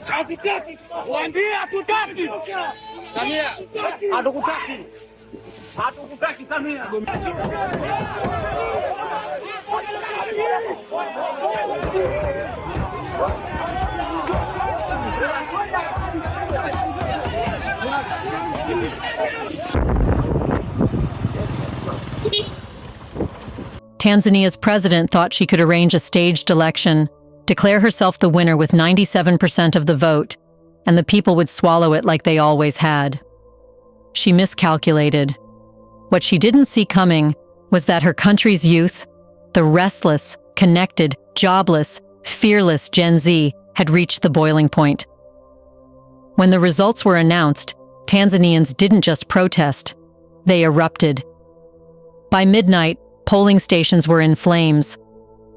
Hatutaki. Waambie hatutaki. Samia, hatukutaki. Hatukutaki Samia. Tanzania's president thought she could arrange a staged election, declare herself the winner with 97% of the vote, and the people would swallow it like they always had. She miscalculated. What she didn't see coming was that her country's youth, the restless, connected, jobless, fearless Gen Z, had reached the boiling point. When the results were announced, Tanzanians didn't just protest, they erupted. By midnight, polling stations were in flames.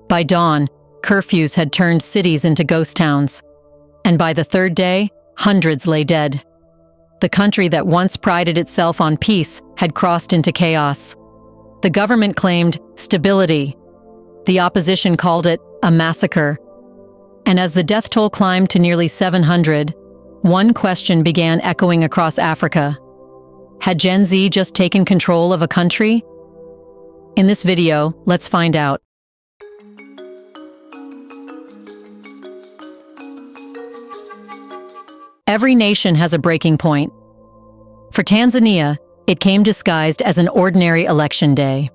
By dawn, curfews had turned cities into ghost towns. And by the third day, hundreds lay dead. The country that once prided itself on peace had crossed into chaos. The government claimed stability. The opposition called it a massacre. And as the death toll climbed to nearly 700, one question began echoing across Africa. Had Gen Z just taken control of a country? In this video, let's find out. Every nation has a breaking point. For Tanzania, it came disguised as an ordinary election day.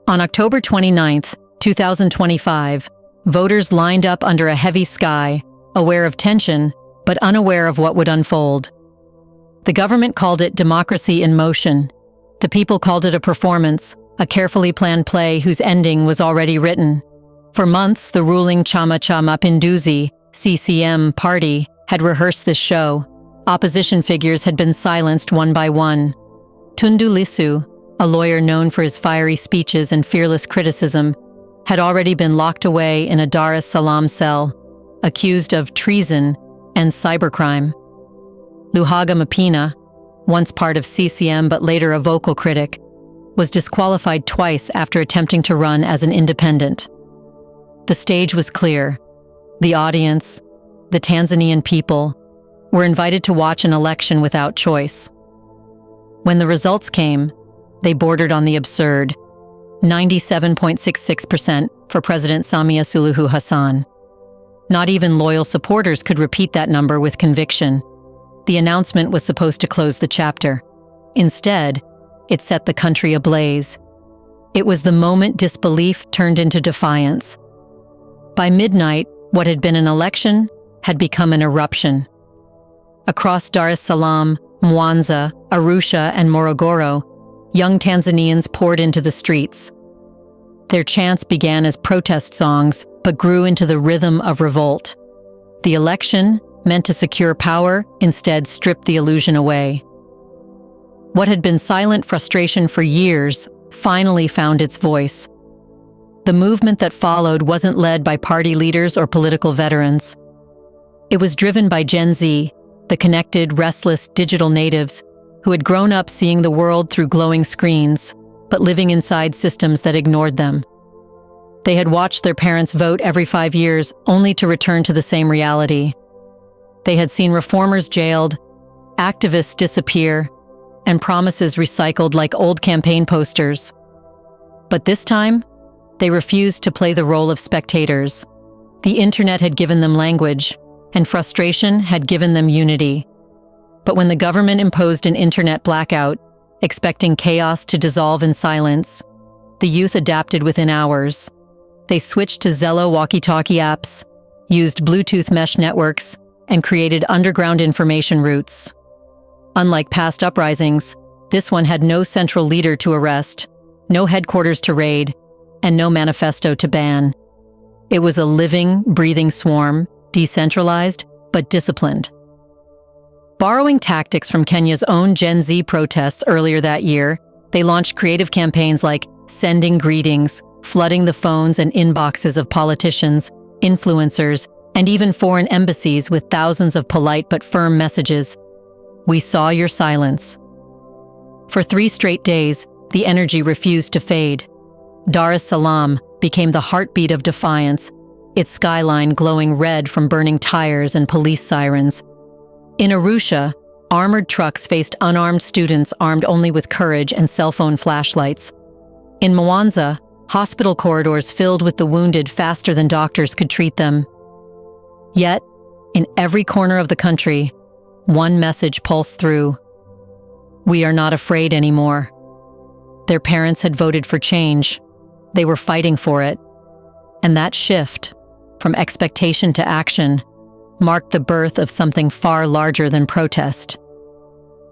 On October 29, 2025, voters lined up under a heavy sky, aware of tension, but unaware of what would unfold. The government called it democracy in motion. The people called it a performance, a carefully planned play whose ending was already written. For months, the ruling Chama Cha Mapinduzi, CCM, party had rehearsed this show. Opposition figures had been silenced one by one. Tundu Lissu, a lawyer known for his fiery speeches and fearless criticism, had already been locked away in a Dar es Salaam cell, accused of treason and cybercrime. Luhaga Mpina, once part of CCM but later a vocal critic, was disqualified twice after attempting to run as an independent. The stage was clear. The audience, the Tanzanian people, were invited to watch an election without choice. When the results came, they bordered on the absurd: 97.66% for President Samia Suluhu Hassan. Not even loyal supporters could repeat that number with conviction. The announcement was supposed to close the chapter. Instead, it set the country ablaze. It was the moment disbelief turned into defiance. By midnight, what had been an election had become an eruption. Across Dar es Salaam, Mwanza, Arusha, and Morogoro, young Tanzanians poured into the streets. Their chants began as protest songs, but grew into the rhythm of revolt. The election, meant to secure power, instead stripped the illusion away. What had been silent frustration for years finally found its voice. The movement that followed wasn't led by party leaders or political veterans. It was driven by Gen Z, the connected, restless digital natives who had grown up seeing the world through glowing screens, but living inside systems that ignored them. They had watched their parents vote every 5 years only to return to the same reality. They had seen reformers jailed, activists disappear, and promises recycled like old campaign posters. But this time, they refused to play the role of spectators. The internet had given them language, and frustration had given them unity. But when the government imposed an internet blackout, expecting chaos to dissolve in silence, the youth adapted within hours. They switched to Zello walkie-talkie apps, used Bluetooth mesh networks, and created underground information routes. Unlike past uprisings, this one had no central leader to arrest, no headquarters to raid, and no manifesto to ban. It was a living, breathing swarm, decentralized, but disciplined. Borrowing tactics from Kenya's own Gen Z protests earlier that year, they launched creative campaigns like sending greetings, flooding the phones and inboxes of politicians, influencers, and even foreign embassies with thousands of polite but firm messages. "We saw your silence." For 3 straight days, the energy refused to fade. Dar es Salaam became the heartbeat of defiance, its skyline glowing red from burning tires and police sirens. In Arusha, armored trucks faced unarmed students armed only with courage and cell phone flashlights. In Mwanza, hospital corridors filled with the wounded faster than doctors could treat them. Yet, in every corner of the country, one message pulsed through. We are not afraid anymore. Their parents had voted for change. They were fighting for it. And that shift, from expectation to action, marked the birth of something far larger than protest.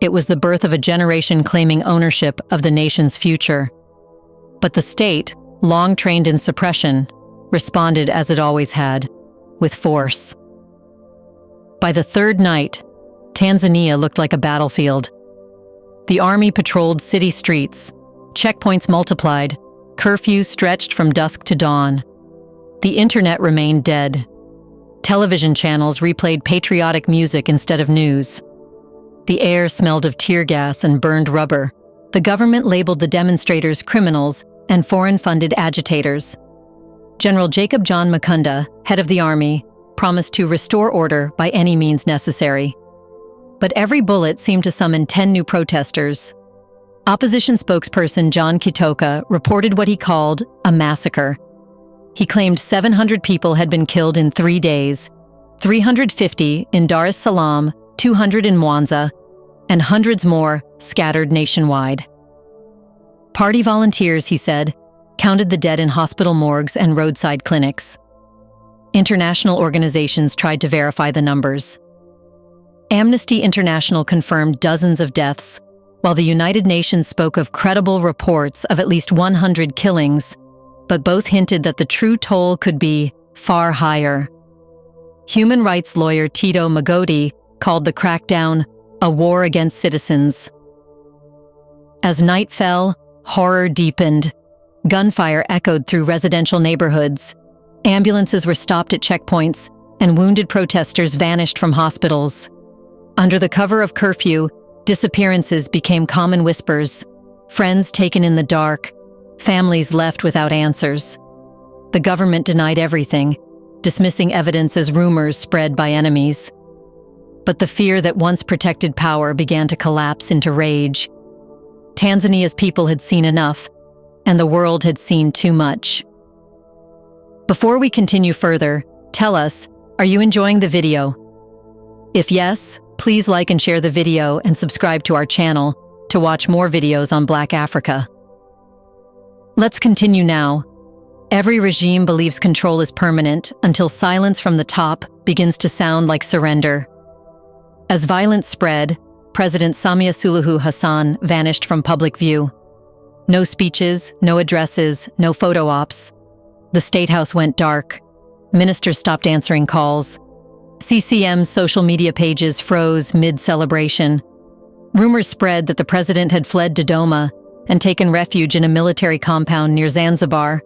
It was the birth of a generation claiming ownership of the nation's future. But the state, long trained in suppression, responded as it always had, with force. By the third night, Tanzania looked like a battlefield. The army patrolled city streets, checkpoints multiplied, curfews stretched from dusk to dawn. The internet remained dead. Television channels replayed patriotic music instead of news. The air smelled of tear gas and burned rubber. The government labeled the demonstrators criminals and foreign-funded agitators. General Jacob John Mukunda, head of the army, promised to restore order by any means necessary. But every bullet seemed to summon 10 new protesters. Opposition spokesperson John Kitoka reported what he called a massacre. He claimed 700 people had been killed in 3 days, 350 in Dar es Salaam, 200 in Mwanza, and hundreds more scattered nationwide. Party volunteers, he said, counted the dead in hospital morgues and roadside clinics. International organizations tried to verify the numbers. Amnesty International confirmed dozens of deaths, while the United Nations spoke of credible reports of at least 100 killings, but both hinted that the true toll could be far higher. Human rights lawyer Tito Magoti called the crackdown a war against citizens. As night fell, horror deepened. Gunfire echoed through residential neighborhoods. Ambulances were stopped at checkpoints, and wounded protesters vanished from hospitals. Under the cover of curfew, disappearances became common whispers. Friends taken in the dark, families left without answers. The government denied everything, dismissing evidence as rumors spread by enemies. But the fear that once protected power began to collapse into rage. Tanzania's people had seen enough, and the world had seen too much. Before we continue further, tell us, are you enjoying the video? If yes, please like and share the video and subscribe to our channel to watch more videos on Black Africa. Let's continue now. Every regime believes control is permanent until silence from the top begins to sound like surrender. As violence spread, President Samia Suluhu Hassan vanished from public view. No speeches, no addresses, no photo ops. The State House went dark. Ministers stopped answering calls. CCM's social media pages froze mid-celebration. Rumors spread that the president had fled Dodoma and taken refuge in a military compound near Zanzibar.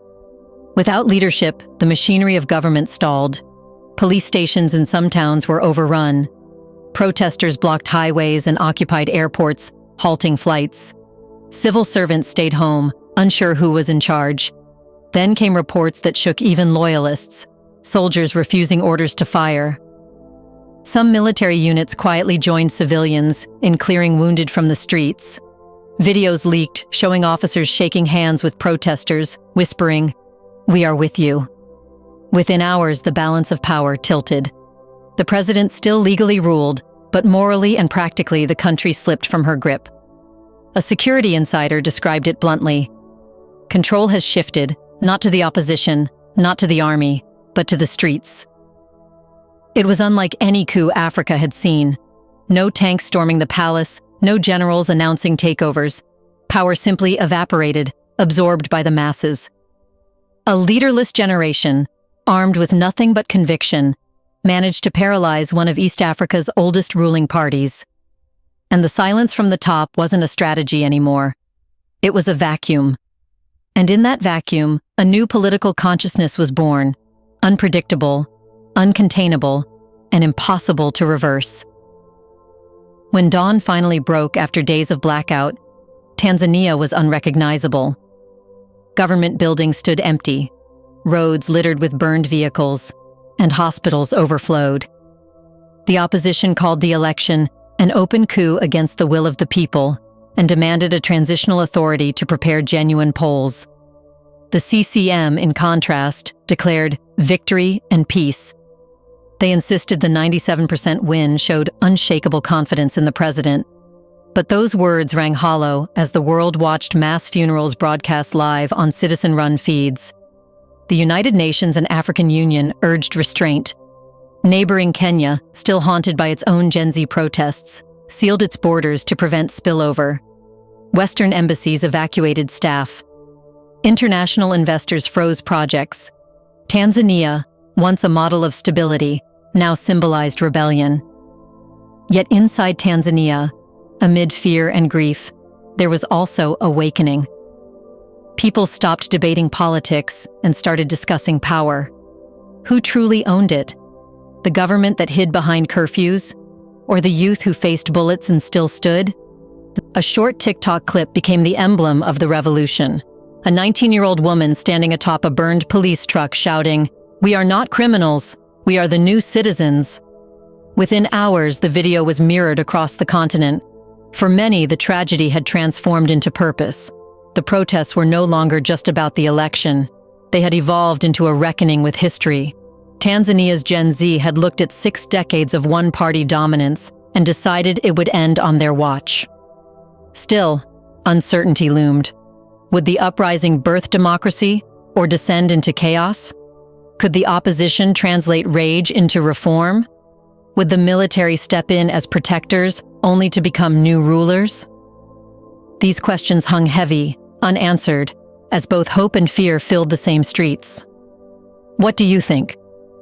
Without leadership, the machinery of government stalled. Police stations in some towns were overrun. Protesters blocked highways and occupied airports, halting flights. Civil servants stayed home, unsure who was in charge. Then came reports that shook even loyalists, soldiers refusing orders to fire. Some military units quietly joined civilians in clearing wounded from the streets. Videos leaked showing officers shaking hands with protesters, whispering, "We are with you." Within hours, the balance of power tilted. The president still legally ruled, but morally and practically the country slipped from her grip. A security insider described it bluntly. Control has shifted, not to the opposition, not to the army, but to the streets. It was unlike any coup Africa had seen. No tanks storming the palace, no generals announcing takeovers. Power simply evaporated, absorbed by the masses. A leaderless generation, armed with nothing but conviction, managed to paralyze one of East Africa's oldest ruling parties. And the silence from the top wasn't a strategy anymore. It was a vacuum. And in that vacuum, a new political consciousness was born, unpredictable, uncontainable, and impossible to reverse. When dawn finally broke after days of blackout, Tanzania was unrecognizable. Government buildings stood empty. roads littered with burned vehicles, and hospitals overflowed. The opposition called the election an open coup against the will of the people and demanded a transitional authority to prepare genuine polls. The CCM, in contrast, declared victory and peace. They insisted the 97% win showed unshakable confidence in the president. But those words rang hollow as the world watched mass funerals broadcast live on citizen-run feeds. The United Nations and African Union urged restraint. Neighboring Kenya, still haunted by its own Gen Z protests, sealed its borders to prevent spillover. Western embassies evacuated staff. International investors froze projects. Tanzania, once a model of stability, now symbolized rebellion. Yet inside Tanzania, amid fear and grief, there was also awakening. People stopped debating politics and started discussing power. Who truly owned it? The government that hid behind curfews? Or the youth who faced bullets and still stood? A short TikTok clip became the emblem of the revolution. A 19-year-old woman standing atop a burned police truck shouting, "We are not criminals, we are the new citizens." Within hours, the video was mirrored across the continent. For many, the tragedy had transformed into purpose. The protests were no longer just about the election. They had evolved into a reckoning with history. Tanzania's Gen Z had looked at 6 decades of one-party dominance and decided it would end on their watch. Still, uncertainty loomed. Would the uprising birth democracy or descend into chaos? Could the opposition translate rage into reform? Would the military step in as protectors only to become new rulers? These questions hung heavy, unanswered, as both hope and fear filled the same streets. What do you think?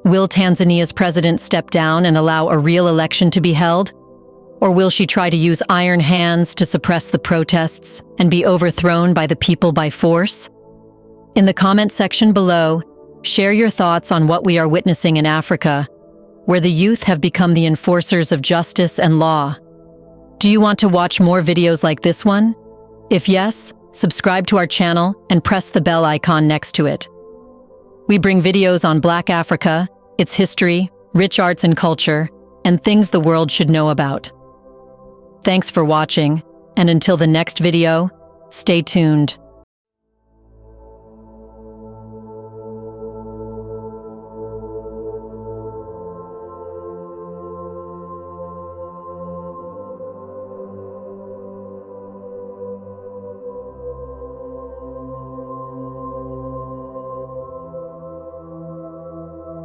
Will Tanzania's president step down and allow a real election to be held? Or will she try to use iron hands to suppress the protests and be overthrown by the people by force? In the comment section below, share your thoughts on what we are witnessing in Africa, where the youth have become the enforcers of justice and law. Do you want to watch more videos like this one? If yes, subscribe to our channel and press the bell icon next to it. We bring videos on Black Africa, its history, rich arts and culture, and things the world should know about. Thanks for watching, and until the next video, stay tuned.